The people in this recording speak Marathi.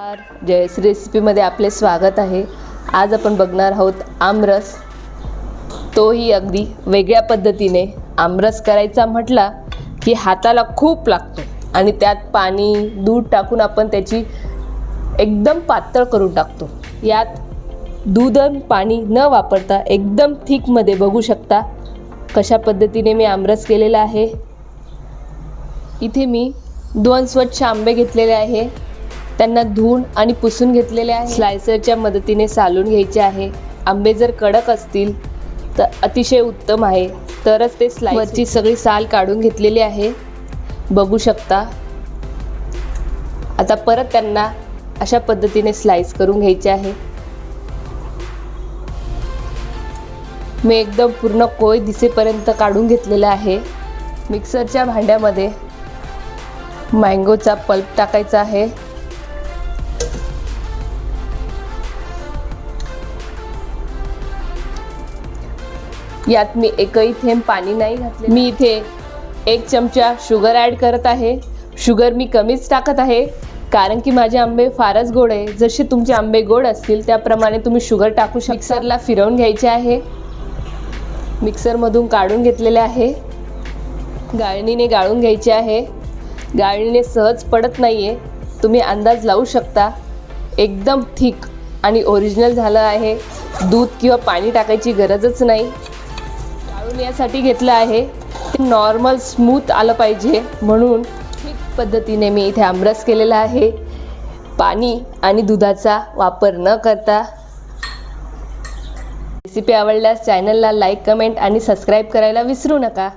जयश्री रेसिपीमध्ये आपले स्वागत आहे। आज आपण बघणार आहोत आमरस, तोही अगदी वेगळ्या पद्धतीने। आमरस करायचा म्हटला की हाताला खूप लागतो आणि त्यात पाणी दूध टाकून आपण त्याची एकदम पातळ करून टाकतो। यात दूध आणि पाणी न वापरता एकदम थिकमध्ये बघू शकता कशा पद्धतीने मी आमरस केलेला आहे। इथे मी 2 स्वच्छ आंबे घेतलेले आहे, त्यांना धुवून आणि पुसून घेतलेले आहे। स्लायसरच्या मदतीने सालून घ्यायचे आहे। आंबे जर कडक असतील तर अतिशय उत्तम आहे, तरच ते स्लाइसची सगळी साल काढून घेतलेली आहे, बघू शकता। आता परत त्यांना अशा पद्धतीने स्लाइस करून घ्यायचे आहे। मी एकदम पूर्ण कोय दिसेपर्यंत काढून घेतलेला आहे। मिक्सरच्या भांड्यामध्ये मँगोचा पल्प टाकायचा आहे। यात मी एकही थेंब पाणी नाही घातले। मी इथे 1 चमचा शुगर ॲड करत आहे। शुगर मी कमीच टाकत आहे कारण की माझे आंबे फारच गोड आहे। जसे तुमचे आंबे गोड असतील त्याप्रमाणे तुम्ही शुगर टाकू शकता। मिक्सरला फिरवून घ्यायचे आहे। मिक्सरमधून काढून घेतलेले आहे। गाळणीने गाळून घ्यायचे आहे। गाळणीने सहज पडत नाहीये, तुम्ही अंदाज लावू शकता। एकदम थिक आणि ओरिजिनल झालं आहे। दूध किंवा पाणी टाकायची गरजच नाही। गाळून यासाठी घेतलं आहे ते नॉर्मल स्मूथ आलं पाहिजे, म्हणून थिक पद्धतीने मी इथे आमरस केलेला आहे, पाणी आणि दुधाचा वापर न करता। रेसिपी आवडल्यास चॅनलला लाईक, कमेंट आणि सबस्क्राईब करायला विसरू नका।